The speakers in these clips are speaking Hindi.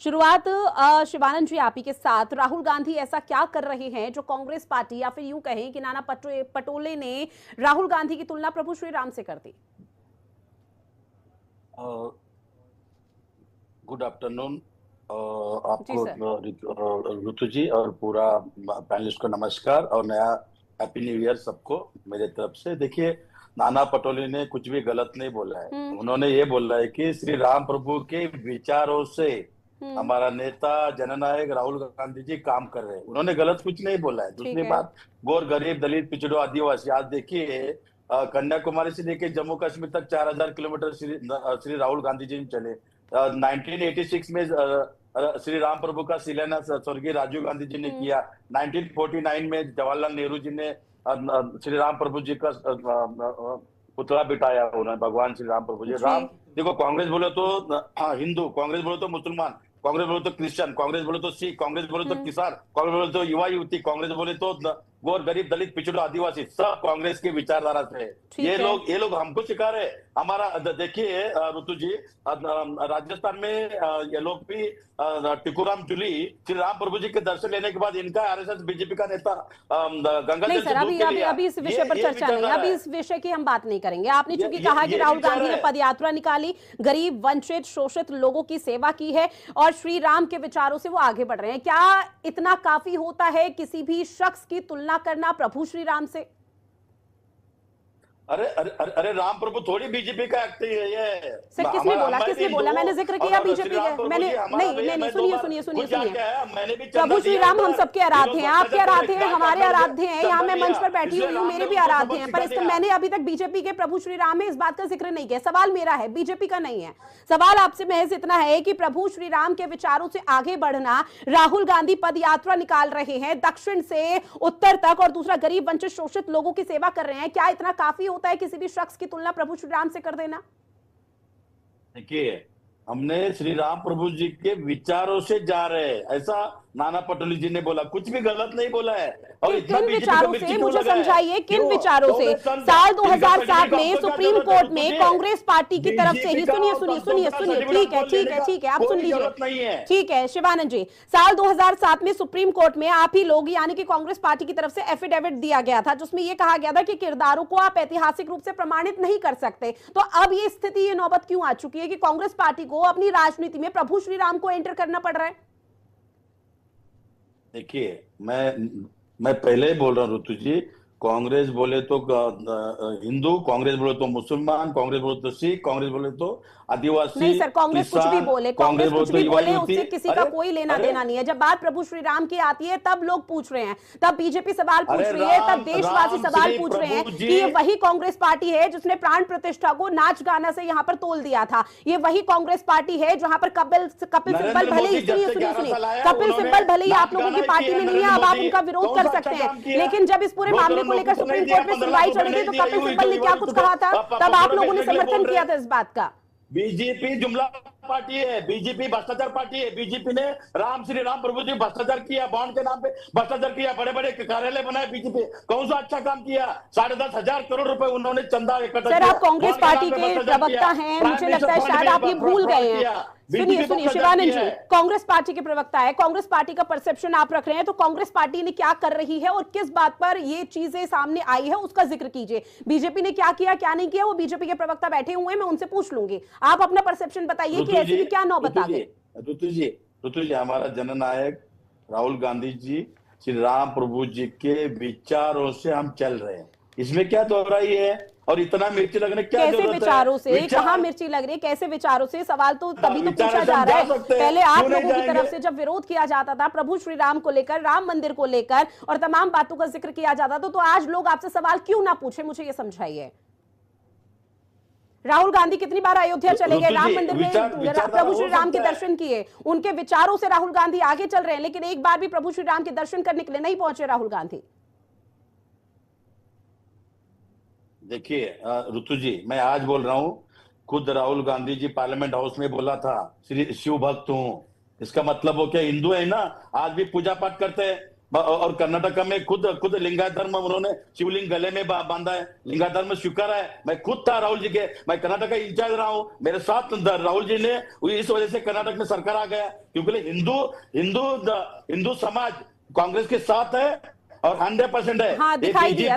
शुरुआत शिवानंद जी आप ही के साथ। राहुल गांधी ऐसा क्या कर रहे हैं जो कांग्रेस पार्टी या फिर यूं कहें कि नाना पटोले ने राहुल गांधी की तुलना प्रभु श्री राम से कर दी? गुड आफ्टरनून जी आपको, सर। ऋतु जी और पूरा पैनलिस्ट को नमस्कार और नया हैप्पी न्यू ईयर सबको मेरे तरफ से। देखिए, नाना पटोले ने कुछ भी गलत नहीं बोला है। हम्म। उन्होंने ये बोला है कि श्री राम प्रभु के विचारों से हम्म। हमारा नेता जननायक राहुल गांधी जी काम कर रहे हैं। उन्होंने गलत कुछ नहीं बोला है। ठीक दूसरी है। बात, गौर गरीब दलित पिछड़ों आदिवासी, आज देखिए कन्याकुमारी से लेकर जम्मू कश्मीर तक 4000 किलोमीटर श्री राहुल गांधी जी ने चले। 1986 में श्री राम प्रभु का शिलान्यास स्वर्गीय राजीव गांधी जी ने किया। 1949 में जवाहरलाल नेहरू जी ने श्री राम प्रभु जी का पुतला बिठाया उन्होंने, भगवान श्री राम प्रभु जी। जी। राम, देखो, कांग्रेस बोले तो हिंदू, कांग्रेस बोले तो मुसलमान, कांग्रेस बोले तो क्रिश्चियन, कांग्रेस बोले तो सिख, कांग्रेस बोले तो किसान, कांग्रेस बोले तो युवा युवती, कांग्रेस बोले तो गौर गरीब दलित पिछड़ों आदिवासी, सब कांग्रेस की विचारधारा से है। ये लोग हमको सिखा रहे। हमारा देखिए ऋतु जी, राजस्थान में ये लोग भी टिकुराम जूली श्री राम प्रभु जी के दर्शन लेने के बाद इनका आरएसएस बीजेपी का नेता गंगा नहीं जल सर, से दूध के लिया। अभी इस विषय पर चर्चा नहीं, अभी इस विषय की हम बात नहीं करेंगे। आपने चूंकि कहा कि राहुल गांधी ने पदयात्रा निकाली, गरीब वंचित शोषित लोगों की सेवा की है और श्री राम के विचारों से वो आगे बढ़ रहे हैं, क्या इतना काफी होता है किसी भी शख्स की तुलना करना प्रभु श्री राम से? अरे अरे अरे अरे, राम प्रभु थोड़ी बीजेपी का एक्ट है ये। सर किसने बोला? किसने बोला? मैंने जिक्र किया बीजेपी का। मैंने नहीं, सुनिए। प्रभु श्री राम हम सबके आराध्य हैं, आपके आराध्य हैं, हमारे आराध्य हैं। यहाँ मैं मंच पर बैठी हुई हूँ, मेरे भी आराध्य हैं, पर इसका मैंने अभी तक बीजेपी के प्रभु श्री राम में इस बात का जिक्र नहीं किया। सवाल मेरा है, बीजेपी का नहीं है। सवाल आपसे महज इतना है कि प्रभु श्री राम के विचारों से आगे बढ़ना, राहुल गांधी पद यात्रा निकाल रहे हैं दक्षिण से उत्तर तक और दूसरा गरीब वंचित शोषित लोगों की सेवा कर रहे हैं, क्या इतना काफी होता है किसी भी शख्स की तुलना प्रभु श्री राम से कर देना? देखिए, हमने श्री राम प्रभु जी के विचारों से जा रहे हैं, ऐसा नाना पटोले जी ने बोला, कुछ भी गलत नहीं बोला है। और किन विचारों से, मुझे समझाइए, किन विचारों से? साल 2007 में सुप्रीम कोर्ट में कांग्रेस पार्टी की तरफ से ही, सुनिए, ठीक है, आप सुन लीजिए, ठीक है शिवानंद जी। साल 2007 में सुप्रीम कोर्ट में आप ही लोग यानी कि कांग्रेस पार्टी की तरफ से एफिडेविट दिया गया था जिसमें यह कहा गया था कि किरदारों को आप ऐतिहासिक रूप से प्रमाणित नहीं कर सकते। तो अब ये स्थिति, ये नौबत क्यों आ चुकी है कि कांग्रेस पार्टी को अपनी राजनीति में प्रभु श्री राम को एंटर करना पड़ रहा है? देखिए, मैं पहले ही बोल रहा हूँ ऋतु जी, कांग्रेस बोले तो हिंदू, कांग्रेस बोले तो मुसलमान, कांग्रेस बोले तो सिख, कांग्रेस बोले तो आदिवासी, नहीं सर, कांग्रेस कुछ भी बोले, कांग्रेस कुछ भी बोले, उससे किसी का कोई लेना देना नहीं है। जब बात प्रभु श्री राम की आती है तब लोग पूछ रहे हैं, तब बीजेपी सवाल पूछ रही है, तब देशवासी सवाल पूछ रहे हैं कि ये वही कांग्रेस पार्टी है जिसने प्राण प्रतिष्ठा को नाच गाना से यहाँ पर तोल दिया था। ये वही कांग्रेस पार्टी है जहां पर कपिल सिब्बल भले ही, सुनिए, कपिल सिब्बल भले ही आप लोगों की पार्टी में नहीं है, अब आप उनका विरोध कर सकते हैं, लेकिन जब इस पूरे मामले को लेकर सुप्रीम कोर्ट में सुनवाई चल रही थी तो कपिल सिब्बल ने क्या कुछ कहा था, तब आप लोगों ने समर्थन किया था इस बात का। बीजेपी जुमला पार्टी है, बीजेपी भ्रष्टाचार पार्टी है। बीजेपी ने श्री राम प्रभु जी भ्रष्टाचार किया, बॉन्ड के नाम पे भ्रष्टाचार किया, बड़े बड़े कार्यालय बनाए। बीजेपी कौन सा अच्छा काम किया? 10,500 करोड़ रुपए उन्होंने चंदा इकट्ठा किया। सर आप कांग्रेस पार्टी के प्रवक्ता हैं, मुझे लगता है शायद आप ये भूल गए हैं। सुनिए शिवानंद जी, कांग्रेस पार्टी के प्रवक्ता है, कांग्रेस पार्टी का परसेप्शन आप रख रहे हैं, तो कांग्रेस पार्टी ने क्या कर रही है और किस बात पर ये चीजें सामने आई है उसका जिक्र कीजिए। बीजेपी ने क्या किया क्या नहीं किया वो बीजेपी के प्रवक्ता बैठे हुए हैं, मैं उनसे पूछ लूंगी। आप अपना परसेप्शन बताइए कि ऐसी क्या नौबत आ गई। ऋतु जी, हमारा जननायक राहुल गांधी जी श्री राम प्रभु जी के विचारों से हम चल रहे हैं, इसमें क्या दोहराई है? और इतना मिर्ची लगने क्या कैसे विचारों से? कहां मिर्ची लग रही है? कैसे विचारों से? सवाल तो तभी तो पूछा जा रहा है। पहले आप लोगों की तरफ से जब विरोध किया जाता था प्रभु श्री राम को लेकर, राम मंदिर को लेकर और तमाम बातों का जिक्र किया जाता था, तो आज लोग आपसे सवाल क्यों ना पूछे, मुझे ये समझाइए। राहुल गांधी कितनी बार अयोध्या चले गए, राम मंदिर में प्रभु श्री राम के दर्शन किए, उनके विचारों से राहुल गांधी आगे चल रहे हैं, लेकिन एक बार भी प्रभु श्री राम के दर्शन करने के लिए नहीं पहुंचे राहुल गांधी। देखिए ऋतु जी, मैं आज बोल रहा हूं, खुद राहुल गांधी जी पार्लियामेंट हाउस में बोला था श्री शिव भक्त हूं। इसका मतलब वो क्या हिंदू है ना, आज भी पूजा पाठ करते हैं। और कर्नाटक में खुद लिंगायत धर्म उन्होंने शिवलिंग गले में बांधा है, लिंगायत धर्म स्वीकार है। मैं खुद था राहुल जी के, मैं कर्नाटक का इंचार्ज रहा हूं, मेरे साथ राहुल जी ने, इस वजह से कर्नाटक में सरकार आ गया, क्योंकि हिंदू समाज कांग्रेस के साथ है और 100% है। हाँ, दिखाई दिया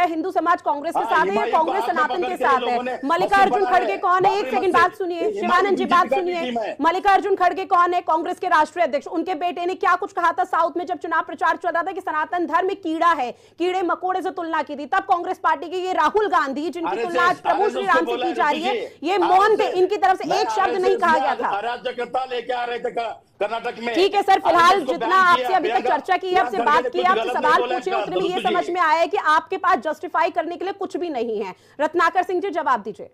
हिंदू समाज कांग्रेस के साथ है, कांग्रेस सनातन के साथ है। मल्लिकार्जुन खड़गे कौन है? एक सेकंड बात सुनिए शिवानंद जी, बात सुनिए। मल्लिकार्जुन खड़गे कौन है? कांग्रेस के राष्ट्रीय अध्यक्ष। उनके बेटे ने क्या कुछ कहा था साउथ में जब चुनाव प्रचार चल रहा था कि सनातन धर्म कीड़ा है, कीड़े मकोड़े से तुलना की थी। तब कांग्रेस पार्टी के ये राहुल गांधी, जिनकी तुलना प्रभु श्री राम से की जा रही है, ये मौन थे, इनकी तरफ से एक शब्द नहीं कहा गया था। अराजकता लेके आ रहे थे कर्नाटक में। ठीक है सर, फिलहाल जितना आपसे अभी तक चर्चा की है, आपसे बात की है, आपसे सवाल पूछे, उतने में ये समझ में आया है कि आपके पास जस्टिफाई करने के लिए कुछ भी नहीं है। रत्नाकर सिंह जी, जवाब दीजिए।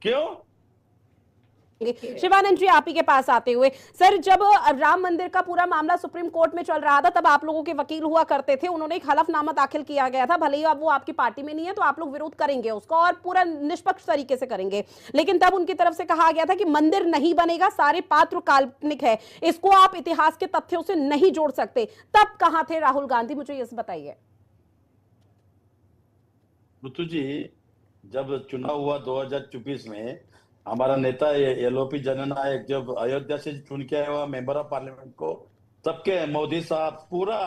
क्यों? शिवानंद जी, आप ही के पास आते हुए, सर जब राम मंदिर का पूरा मामला सुप्रीम कोर्ट में चल रहा था, तब आप लोगों के वकील हुआ करते थे, उन्होंने एक हलफनामा दाखिल किया गया था। भले ही अब वो आपकी पार्टी में नहीं है तो आप लोग विरोध करेंगे उसको और पूरा निष्पक्ष तरीके से करेंगे, लेकिन तब उनकी तरफ से कहा गया था कि मंदिर नहीं बनेगा, सारे पात्र काल्पनिक है, इसको आप इतिहास के तथ्यों से नहीं जोड़ सकते। तब कहां थे राहुल गांधी, मुझे ये बताइए। ऋतु जी, जब चुनाव हुआ 2024 में, हमारा नेता एलओपी जननायक जब अयोध्या से चुन के आया हुआ मेंबर ऑफ पार्लियामेंट को, सबके मोदी साहब पूरा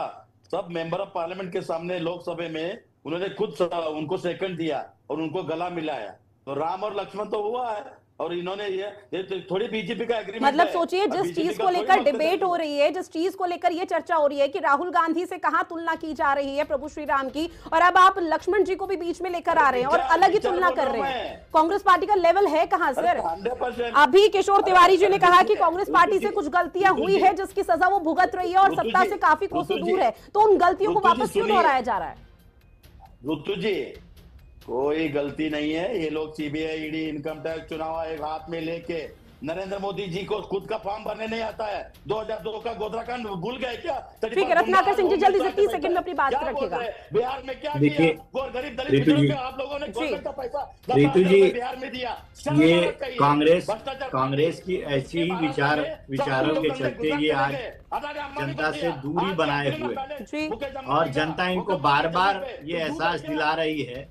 सब मेंबर ऑफ पार्लियामेंट के सामने लोकसभा में उन्होंने खुद उनको सेकंड दिया और उनको गला मिलाया। तो राम और लक्ष्मण तो हुआ है, और इन्होंने ये थोड़ी बीजेपी का एग्रीमेंट, मतलब सोचिए, जिस चीज को लेकर डिबेट हो रही है, जिस चीज को लेकर ये चर्चा हो रही है कि राहुल गांधी से कहां तुलना की जा रही है प्रभु श्री राम की, और अब आप लक्ष्मण जी को भी बीच में लेकर आ रहे हैं और अलग ही तुलना कर रहे हैं। कांग्रेस पार्टी का लेवल है कहां सर? अभी किशोर तिवारी जी ने कहा कि कांग्रेस पार्टी से कुछ गलतियां हुई है जिसकी सजा वो भुगत रही है और सत्ता से काफी कोसों दूर है, तो उन गलतियों को वापस क्यों दोहराया जा रहा है? ऋतु जी, कोई गलती नहीं है। ये लोग सीबीआई, ईडी, इनकम टैक्स, चुनाव आयोग हाथ में लेके, नरेंद्र मोदी जी को खुद का फॉर्म भरने नहीं आता है। 2002 का गोधरा कांड भूल गए क्या? ठीक है, रत्नाकर सिंह जी जल्दी से 30 सेकंड में अपनी बात रखिएगा। बिहार में क्या देखिए गरीब दलित आप लोगों ने का पैसा ऋतु जी, बिहार में दिया। ये कांग्रेस की ऐसी ही विचारों के चलते ये आज जनता से दूरी बनाए हुए, और जनता इनको बार बार ये एहसास दिला रही है